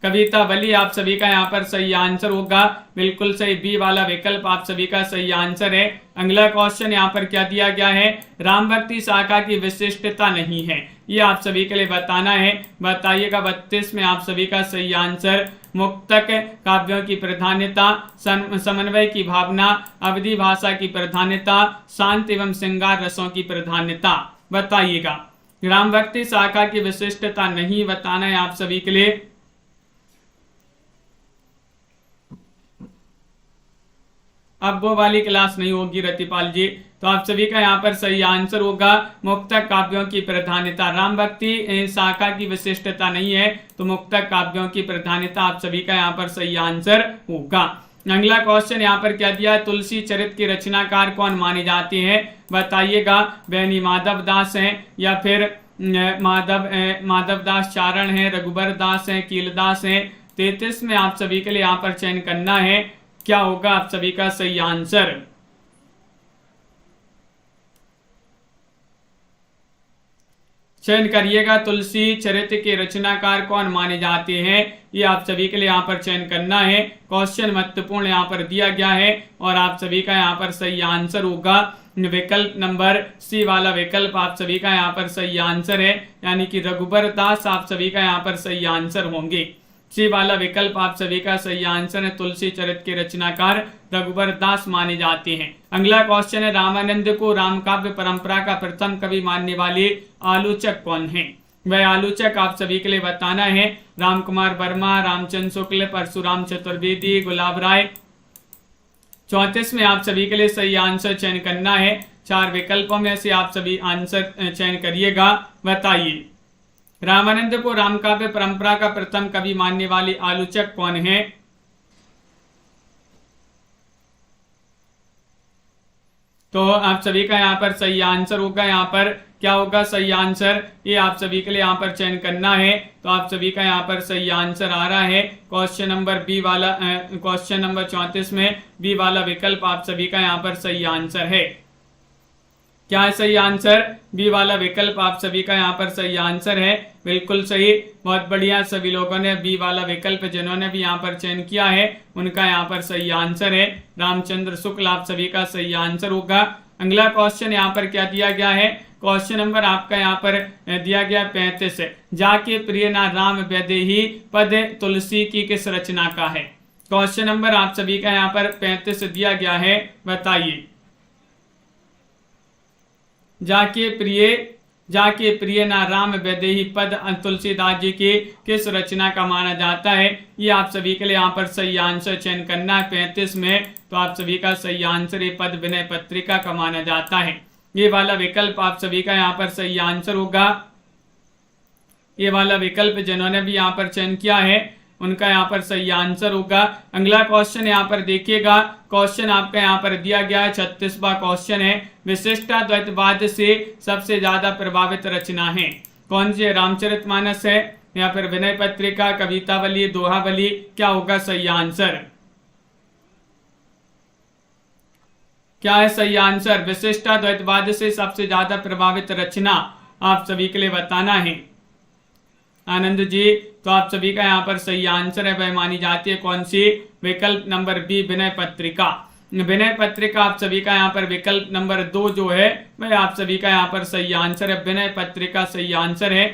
कवितावली आप सभी का यहाँ पर सही आंसर होगा, बिल्कुल सही। बी वाला विकल्प आप सभी का सही आंसर है। अगला क्वेश्चन यहाँ पर क्या दिया गया है? राम भक्ति शाखा की विशिष्टता नहीं है, ये आप सभी के लिए बताना है। बताइएगा। 32 में आप सभी का सही आंसर मुक्तक काव्यों की प्रधानता, समन्वय की भावना, अवधि भाषा की प्रधानता, शांत एवं श्रृंगार रसों की प्रधानता। बताइएगा। राम भक्ति शाखा की विशिष्टता नहीं बताना है आप सभी के लिए। अब वो वाली क्लास नहीं होगी रतिपाल जी, तो आप सभी का यहाँ पर सही आंसर होगा मुक्तक काव्यों की प्रधानता। राम भक्ति शाखा की विशिष्टता नहीं है तो मुक्तक काव्यों की प्रधानता आप सभी का यहाँ पर सही आंसर होगा। अगला क्वेश्चन यहाँ पर क्या दिया है? तुलसी चरित्र के रचनाकार कौन माने जाते हैं? बताइएगा। बैनी माधव दास हैं या फिर माधव दास चारण हैं, रघुबर दास हैं, कीलदास हैं। 33 में आप सभी के लिए यहाँ पर चयन करना है। क्या होगा आप सभी का सही आंसर? चयन करिएगा। तुलसी चरित्र के रचनाकार कौन माने जाते हैं, ये आप सभी के लिए यहाँ पर चयन करना है। क्वेश्चन महत्वपूर्ण यहाँ पर दिया गया है और आप सभी का यहाँ पर सही आंसर होगा विकल्प नंबर सी वाला विकल्प आप सभी का यहाँ पर सही आंसर है, यानी कि रघुबर दास आप सभी का यहाँ पर सही आंसर होंगे। सी वाला विकल्प आप सभी का सही आंसर है। तुलसी चरित्र के रचनाकार रघुबर दास माने जाते हैं। अगला क्वेश्चन है रामानंद को रामकाव्य परंपरा का प्रथम कवि मानने वाले आलोचक कौन है? वह आलोचक आप सभी के लिए बताना है। राम कुमार वर्मा, रामचंद्र शुक्ल, परशुराम चतुर्वेदी, गुलाब राय। 34 में आप सभी के लिए सही आंसर चयन करना है। 4 विकल्पों में से आप सभी आंसर चयन करिएगा। बताइए। रामानंद को रामकाव्य परंपरा का प्रथम कवि मानने वाले आलोचक कौन है? तो आप सभी का यहाँ पर सही आंसर होगा। यहाँ पर क्या होगा सही आंसर? ये आप सभी के लिए यहाँ पर चयन करना है। तो आप सभी का यहाँ पर सही आंसर आ रहा है क्वेश्चन नंबर बी वाला। क्वेश्चन नंबर 34 में बी वाला विकल्प आप सभी का यहाँ पर सही आंसर है। क्या है सही आंसर? बी वाला विकल्प आप सभी का यहाँ पर सही आंसर है, बिल्कुल सही। बहुत बढ़िया। सभी लोगों ने बी वाला विकल्प जिन्होंने भी यहाँ पर चयन किया है उनका यहाँ पर सही आंसर है रामचंद्र शुक्ल। आप सभी का सही आंसर होगा। अगला क्वेश्चन यहाँ पर क्या दिया गया है? क्वेश्चन नंबर आपका यहाँ पर दिया गया 35। जाके प्रिय ना राम वैदेही पद तुलसी की किस रचना का है? क्वेश्चन नंबर आप सभी का यहाँ पर 35 दिया गया है। बताइए। जाके प्रिय ना राम वैदेही पद तुलसीदास जी की किस रचना का माना जाता है? ये आप सभी के लिए यहाँ पर सही आंसर चयन करना है 35 में। तो आप सभी का सही आंसर ये पद विनय पत्रिका का माना जाता है। ये वाला विकल्प आप सभी का यहाँ पर सही आंसर होगा। ये वाला विकल्प जिन्होंने भी यहाँ पर चयन किया है उनका यहाँ पर सही आंसर होगा। अगला क्वेश्चन यहाँ पर देखिएगा, क्वेश्चन आपका यहाँ पर दिया गया है 36वां क्वेश्चन है, विशिष्टाद्वैतवाद से सबसे ज्यादा प्रभावित रचना है कौन सी? रामचरितमानस है या फिर विनय पत्रिका, कवितावली, दोहावली, क्या होगा सही आंसर? क्या है सही आंसर? विशिष्टाद्वैतवाद से सबसे ज्यादा प्रभावित रचना आप सभी के लिए बताना है। आनंद जी, तो आप सभी का यहाँ पर सही आंसर है वह मानी जाती है कौन सी? विकल्प नंबर बी, विनय पत्रिका। विनय पत्रिका आप सभी का यहाँ पर विकल्प नंबर 2 जो है वह आप सभी का यहाँ पर सही आंसर है। विनय पत्रिका सही आंसर है।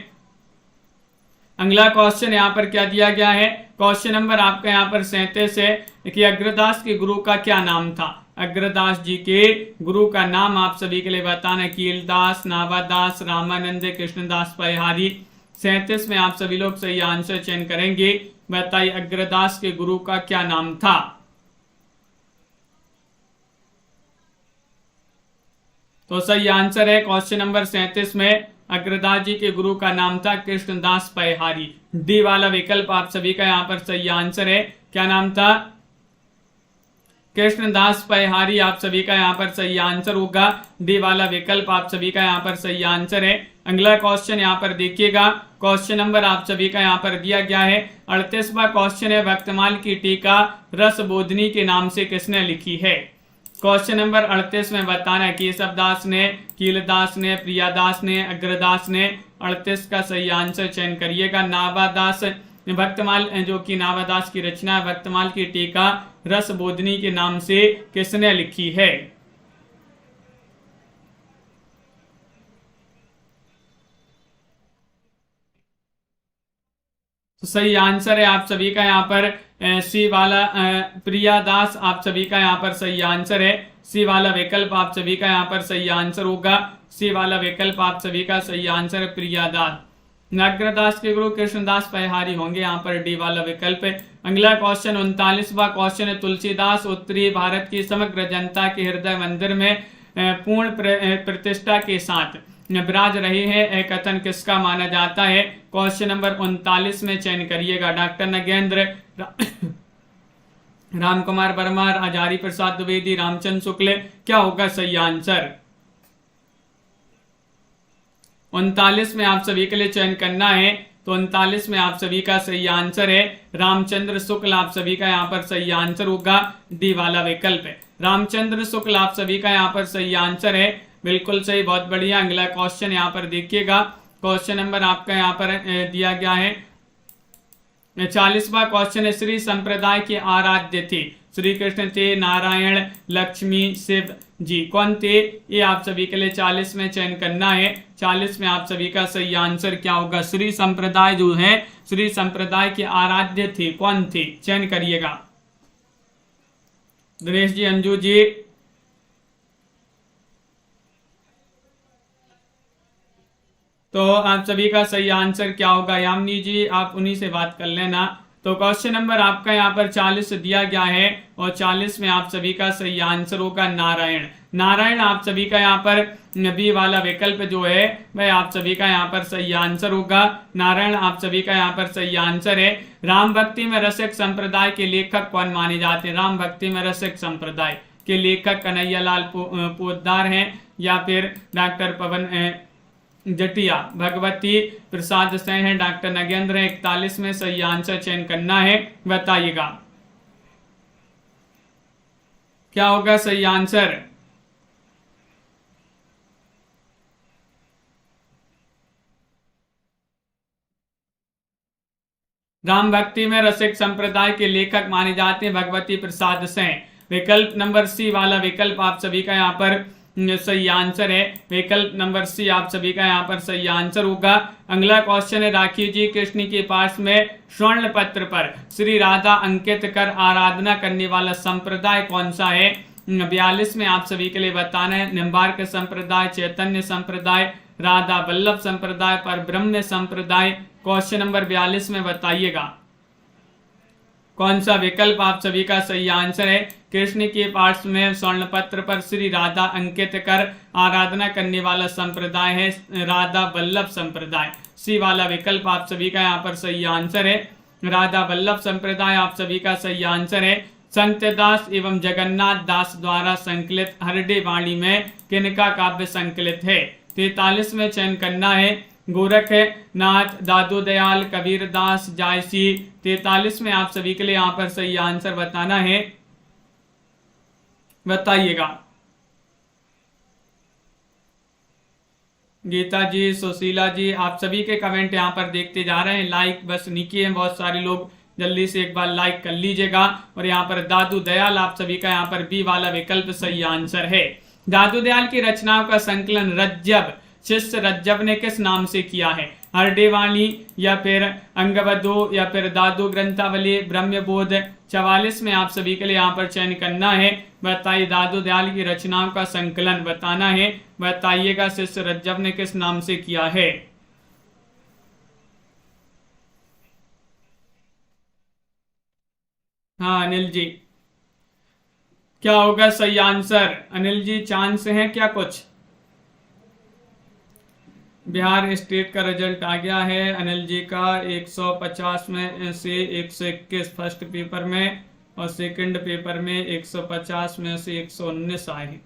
अगला क्वेश्चन यहाँ पर क्या दिया गया है? क्वेश्चन नंबर आपका यहाँ पर 37 है कि अग्रदास के गुरु का क्या नाम था? अग्रदास जी के गुरु का नाम आप सभी के लिए बताना। कीलदास, नावादास, रामानंद, कृष्णदास परिहारी। 37 में आप सभी लोग सही आंसर चयन करेंगे। बताइए अग्रदास के गुरु का क्या नाम था? तो सही आंसर है क्वेश्चन नंबर 37 में अग्रदास जी के गुरु का नाम था कृष्णदास परिहारी। डी वाला विकल्प आप सभी का यहाँ पर सही आंसर है। क्या नाम था? कृष्णदास परिहारी आप सभी का यहाँ पर सही आंसर होगा। डी वाला विकल्प आप सभी का यहाँ पर सही आंसर है। अगला क्वेश्चन यहाँ पर देखिएगा, क्वेश्चन नंबर आप सभी का यहाँ पर दिया गया है 38वां क्वेश्चन है, भक्तमाल की टीका रसबोधनी के नाम से किसने लिखी है? क्वेश्चन नंबर 38 में बताना है केशवदास ने, कीलदास ने, प्रियादास ने, अग्रदास ने। 38 का सही आंसर चयन करिएगा। नावादास, भक्तमाल जो कि नावादास की रचना है, भक्तमाल की टीका रसबोधनी के नाम से किसने लिखी है? तो सही आंसर है आप सभी का यहाँ पर सी वाला प्रियादास आप सभी का यहाँ पर सही आंसर है। सी वाला विकल्प आप सभी का यहाँ पर सही आंसर होगा। सी वाला विकल्प आप सभी का सही आंसर है प्रियादास। अग्रदास के गुरु कृष्णदास परिहारी होंगे यहाँ पर डी वाला विकल्प है। अगला क्वेश्चन 39वां क्वेश्चन है, तुलसीदास उत्तरी भारत की समग्र जनता के हृदय मंदिर में पूर्ण प्रतिष्ठा के साथ विराज रहे हैं, यह कथन किसका माना जाता है? क्वेश्चन नंबर 39 में चयन करिएगा। डॉक्टर नगेंद्र, राम कुमार वर्मा, हजारी प्रसाद द्विवेदी, रामचंद्र शुक्ल, क्या होगा सही आंसर? 39 में आप सभी के लिए चयन करना है। तो 39 में आप सभी का सही आंसर है रामचंद्र शुक्ल। आप सभी का यहाँ पर सही आंसर होगा। डी वाला विकल्प है। रामचंद्र शुक्ल आप सभी का यहाँ पर सही आंसर है। बिल्कुल सही, बहुत बढ़िया। अगला क्वेश्चन यहाँ पर देखिएगा, क्वेश्चन नंबर आपका यहाँ पर दिया गया है 40वां क्वेश्चन है, श्री संप्रदाय के आराध्य थे? श्री कृष्ण थे, नारायण, लक्ष्मी, शिव जी, कौन थे? ये आप सभी के लिए 40 में चयन करना है। 40 में आप सभी का सही आंसर क्या होगा? श्री संप्रदाय जो है, श्री संप्रदाय के आराध्य थे, कौन थे? चयन करिएगा। दिनेश जी, अंजू जी, तो आप सभी का सही आंसर क्या होगा? यामिनी जी, आप उन्हीं से बात कर लेना। तो क्वेश्चन नंबर आपका यहाँ पर 40 दिया गया है और 40 में आप सभी का सही आंसर होगा नारायण। नारायण आप सभी का यहाँ पर बी वाला विकल्प जो है वह आप सभी का यहाँ पर सही आंसर होगा। नारायण आप सभी का यहाँ पर सही आंसर है। राम भक्ति में रसिक संप्रदाय के लेखक कौन माने जाते हैं? राम भक्ति में रसिक संप्रदाय के लेखक कन्हैयालाल पोद्दार हैं या फिर डॉक्टर पवन जटिया, भगवती प्रसाद सेन है, डॉक्टर नगेंद्र है। 41 में सही आंसर चयन करना है, बताइएगा क्या होगा सही आंसर? राम भक्ति में रसिक संप्रदाय के लेखक माने जाते हैं भगवती प्रसाद सेन। विकल्प नंबर सी वाला विकल्प आप सभी का यहाँ पर सही आंसर है। विकल्प नंबर सी आप सभी का यहाँ पर सही आंसर होगा। अगला क्वेश्चन है, राखी जी कृष्ण के पास में स्वर्ण पत्र पर श्री राधा अंकित कर आराधना करने वाला संप्रदाय कौन सा है? 42 में आप सभी के लिए बताना है। निम्बार्क संप्रदाय, चैतन्य संप्रदाय, राधा वल्लभ संप्रदाय, पर ब्रह्म संप्रदाय। क्वेश्चन नंबर 42 में बताइएगा कौन सा विकल्प आप सभी का सही आंसर है? कृष्ण के पार्श्व में स्वर्ण पत्र पर श्री राधा अंकित कर आराधना करने वाला संप्रदाय है राधा वल्लभ संप्रदाय। सी वाला विकल्प आप सभी का यहाँ पर सही आंसर है। राधा वल्लभ संप्रदाय आप सभी का सही आंसर है। संत दास एवं जगन्नाथ दास द्वारा संकलित हरडे वाणी में किनका काव्य संकलित है? 43 में चयन करना है। गोरख नाथ, दादू दयाल, कबीर दास, जायसी। 43 में आप सभी के लिए यहाँ पर सही आंसर बताना है, बताइएगा। गीता जी, सुशीला जी, आप सभी के कमेंट यहाँ पर देखते जा रहे हैं। लाइक बस नीचे हैं बहुत सारे लोग, जल्दी से एक बार लाइक कर लीजिएगा। और यहाँ पर दादू दयाल आप सभी का यहाँ पर बी वाला विकल्प सही आंसर है। दादू दयाल की रचनाओं का संकलन रज्जब, शिष्य रज्जब ने किस नाम से किया है? हरडे वाणी या फिर अंगवधो या फिर दादू ग्रंथावली, ब्रह्मबोध। 44 में आप सभी के लिए यहाँ पर चयन करना है। बताइए दादू दयाल की रचनाओं का संकलन बताना है, बताइएगा शिष्य रज्जब ने किस नाम से किया है? हाँ अनिल जी, क्या होगा सही आंसर? अनिल जी चांस है क्या कुछ? बिहार स्टेट का रिजल्ट आ गया है अनिल जी का। 150 में से 121 फर्स्ट पेपर में और सेकंड पेपर में 150 में से 119 आए हैं।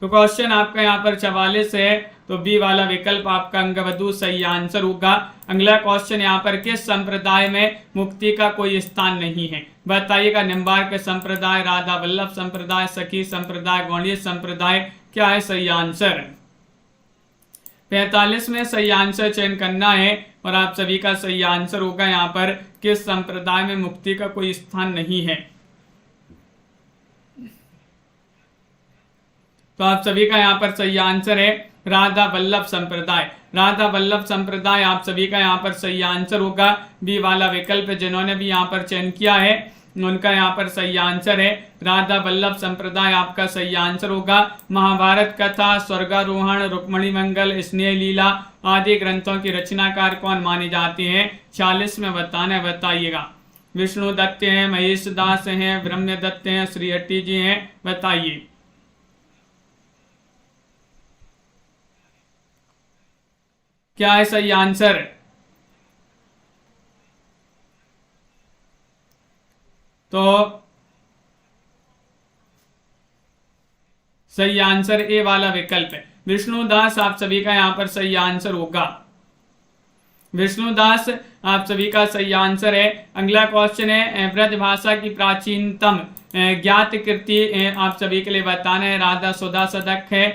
तो क्वेश्चन आपका यहाँ पर 44 है, तो बी वाला विकल्प आपका अंगवधु सही आंसर होगा। अगला क्वेश्चन यहाँ पर किस संप्रदाय में मुक्ति का कोई स्थान नहीं है? बताइएगा। निम्बार्क संप्रदाय, राधा वल्लभ संप्रदाय, सखी संप्रदाय, गौड़ीय संप्रदाय, क्या है सही आंसर? 45 में सही आंसर चयन करना है और आप सभी का सही आंसर होगा यहाँ पर किस संप्रदाय में मुक्ति का कोई स्थान नहीं है। तो आप सभी का यहाँ पर सही आंसर है राधा वल्लभ संप्रदाय। राधा वल्लभ संप्रदाय आप सभी का यहाँ पर सही आंसर होगा। बी वाला विकल्प जिन्होंने भी यहाँ पर चयन किया है उनका यहाँ पर सही आंसर है राधा वल्लभ संप्रदाय, आपका सही आंसर होगा। महाभारत कथा, स्वर्गारोहण, रुक्मणी मंगल, स्नेह लीला आदि ग्रंथों की रचनाकार कौन माने जाते हैं? 46 में बताना है, बताइएगा। विष्णु दत्त हैं, महेश दास हैं, ब्रह्मदत्त हैं, श्री हट्टी जी हैं, बताइए। क्या है सही आंसर? तो सही आंसर ए वाला विकल्प है विष्णुदास, आप सभी का यहां पर सही आंसर होगा। विष्णुदास आप सभी का सही आंसर है। अगला क्वेश्चन है ब्रज भाषा की प्राचीनतम ज्ञात कृति आप सभी के लिए बताना है। राधा सुधा शतक है,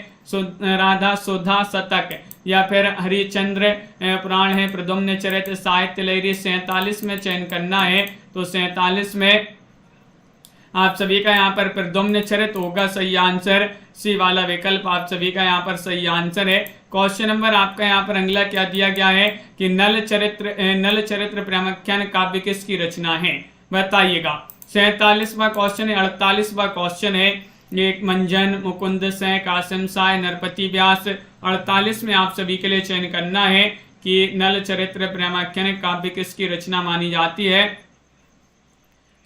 राधा सुधा शतक या फिर हरिश्चंद्र पुराण है, प्रद्युम्न चरित्र, साहित्य लहरी। 47 में चयन करना है, तो 47 में आप सभी का यहाँ पर प्रद्युम्न चरित्र होगा सही आंसर। सी वाला विकल्प आप सभी का यहाँ पर सही आंसर है। क्वेश्चन नंबर आपका यहाँ पर अगला क्या दिया गया है कि नल चरित्र प्रामुख्यान काव्य किसकी रचना है? बताइएगा। 47वां क्वेश्चन है। 48वां क्वेश्चन है एक मंजन, मुकुंद से, कासिम साय, नरपति व्यास। 48 में आप सभी के लिए चयन करना है कि नल चरित्र प्रामुख्यान काव्य किसकी रचना मानी जाती है।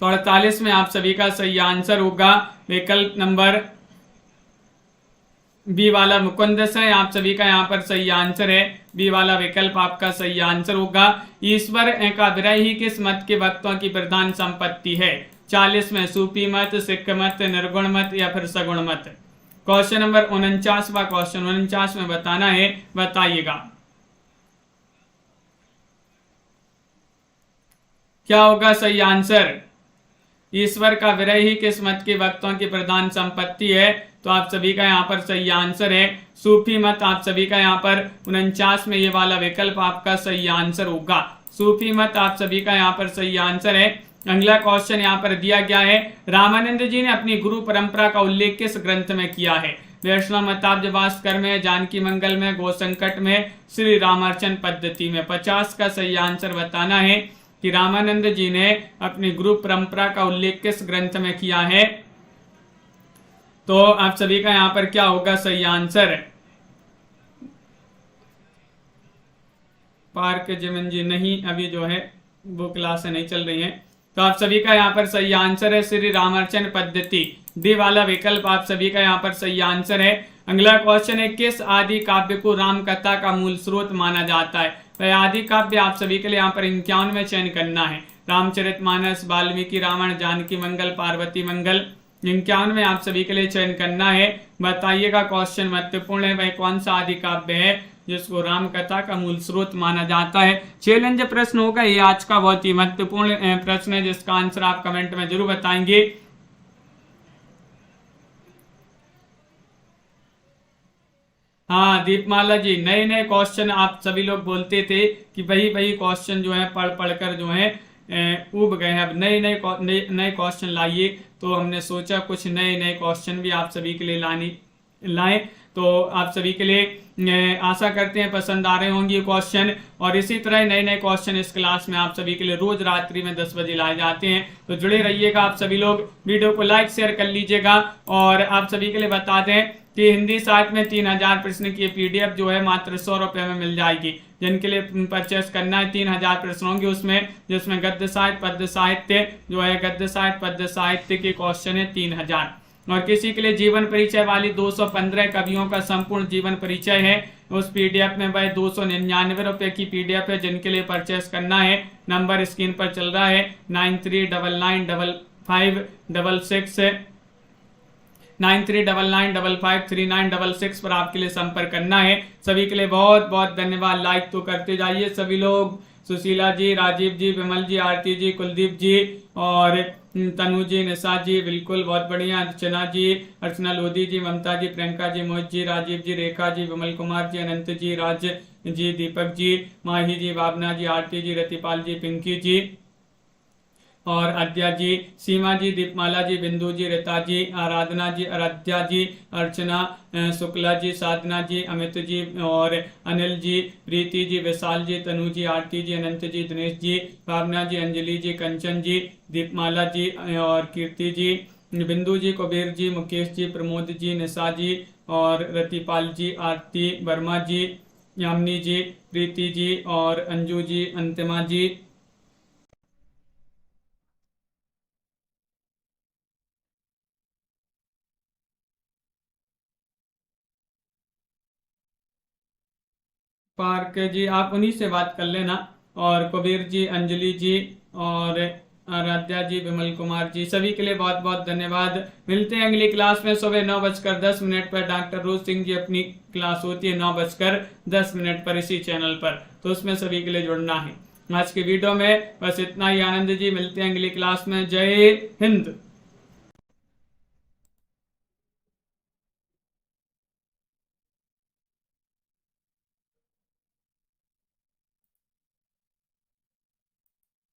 तो 48 में आप सभी का सही आंसर होगा विकल्प नंबर बी वाला मुकुंद से, आप सभी का यहाँ पर सही आंसर है। बी वाला विकल्प आपका सही आंसर होगा। ईश्वर का विरह ही किस मत के भक्तों की प्रधान संपत्ति है? 40 में सूफी मत, सिख मत, निर्गुण मत या फिर सगुण मत। क्वेश्चन नंबर 49वां क्वेश्चन 49 में बताना है, बताइएगा। क्या होगा सही आंसर? ईश्वर का विरह ही किस मत के भक्तों की प्रधान संपत्ति है? तो आप सभी का यहाँ पर सही आंसर है सूफी मत। आप सभी का यहाँ पर 49 में ये वाला विकल्प आपका सही आंसर होगा। सूफी मत आप सभी का यहाँ पर सही आंसर है। अगला क्वेश्चन यहाँ पर दिया गया है रामानंद जी ने अपनी गुरु परंपरा का उल्लेख किस ग्रंथ में किया है? वैष्णव मताब्ज भास्कर में, जानकी मंगल में, गोसंकट में, श्री रामार्चन पद्धति में। 50 का सही आंसर बताना है कि रामानंद जी ने अपनी गुरु परंपरा का उल्लेख किस ग्रंथ में किया है। तो आप सभी का यहाँ पर क्या होगा सही आंसर? पार्क जिमन जी नहीं, अभी जो है वो क्लास नहीं चल रही है। तो आप सभी का यहाँ पर सही आंसर है श्री रामार्चन पद्धति। डी वाला विकल्प आप सभी का यहाँ पर सही आंसर है। अगला क्वेश्चन है किस आदि काव्य को राम कथा का मूल स्रोत माना जाता है? वह आदि काव्य आप सभी के लिए यहाँ पर 51 में चयन करना है। रामचरितमानस, वाल्मीकि रामायण, जानकी मंगल, पार्वती मंगल, 51 में आप सभी के लिए चयन करना है। बताइएगा, क्वेश्चन महत्वपूर्ण है, वह कौन सा आदि काव्य है जिसको राम कथा का मूल स्रोत माना जाता है। चैलेंज प्रश्न होगा ये आज का, बहुत ही महत्वपूर्ण प्रश्न है जिसका आंसर आप कमेंट में जरूर बताएंगे। हाँ दीपमाला जी, नए नए क्वेश्चन आप सभी लोग बोलते थे कि वही वही क्वेश्चन जो है पढ़ पढ़कर जो है उब गए हैं। अब नए नए क्वेश्चन लाइए, तो हमने सोचा कुछ नए नए क्वेश्चन भी आप सभी के लिए लाएं। तो आप सभी के लिए आशा करते हैं पसंद आ रहे होंगे ये क्वेश्चन, और इसी तरह नए नए क्वेश्चन इस क्लास में आप सभी के लिए रोज रात्रि में 10 बजे लाए जाते हैं। तो जुड़े रहिएगा आप सभी लोग, वीडियो को लाइक शेयर कर लीजिएगा। और आप सभी के लिए बता दें कि हिंदी साहित्य में 3000 प्रश्न की PDF जो है मात्र 100 रुपये में मिल जाएगी। जिनके लिए परचेस करना है 3000 प्रश्न होंगे उसमें, जिसमें गद्य साहित्य, पद्य साहित्य जो है, गद्य साहित्य पद्य साहित्य के क्वेश्चन है 3000। और किसी के लिए जीवन परिचय वाली 215 कवियों का संपूर्ण जीवन परिचय है, उस PDF में वह 299 रुपये की PDF है। जिनके लिए परचेस करना है, नंबर स्क्रीन पर चल रहा है 93995556 9399553966 पर आपके लिए संपर्क करना है। सभी के लिए बहुत बहुत धन्यवाद। लाइक तो करते जाइए सभी लोग। सुशीला जी, राजीव जी, विमल जी, आरती जी, कुलदीप जी और तनु जी, निशा जी, बिल्कुल बहुत बढ़िया। अर्चना जी, अर्चना लोधी जी, ममता जी, प्रियंका जी, मोहित जी, राजीव जी, रेखा जी, विमल कुमार जी, अनंत जी, राज जी, दीपक जी, माही जी, भावना जी, आरती जी, रतिपाल जी, पिंकी जी और आद्या जी, सीमा जी, दीपमाला जी, बिंदु जी, रीता जी, आराधना जी, आराध्या जी, अर्चना शुक्ला जी, साधना जी, अमित जी और अनिल जी, प्रीति जी, विशाल जी, तनु जी, आरती जी, अनंत जी, दिनेश जी, भावना जी, अंजलि जी, कंचन जी, दीपमाला जी और कीर्ति जी, बिंदु जी, कुबेर जी, मुकेश जी, प्रमोद जी, निशा जी और रतिपाल जी, आरती वर्मा जी, यामिनी जी, प्रीति जी और अंजू जी, अंतिमा जी। पार्क जी, आप उन्हीं से बात कर लेना। और कुबेर जी, अंजलि जी और आराध्या जी, विमल कुमार जी, सभी के लिए बहुत बहुत धन्यवाद। मिलते हैं अगली क्लास में सुबह 9:10 पर। डॉक्टर रोज सिंह जी अपनी क्लास होती है 9:10 पर इसी चैनल पर, तो उसमें सभी के लिए जुड़ना है। आज की वीडियो में बस इतना ही। आनंद जी, मिलते हैं अगली क्लास में। जय हिंद।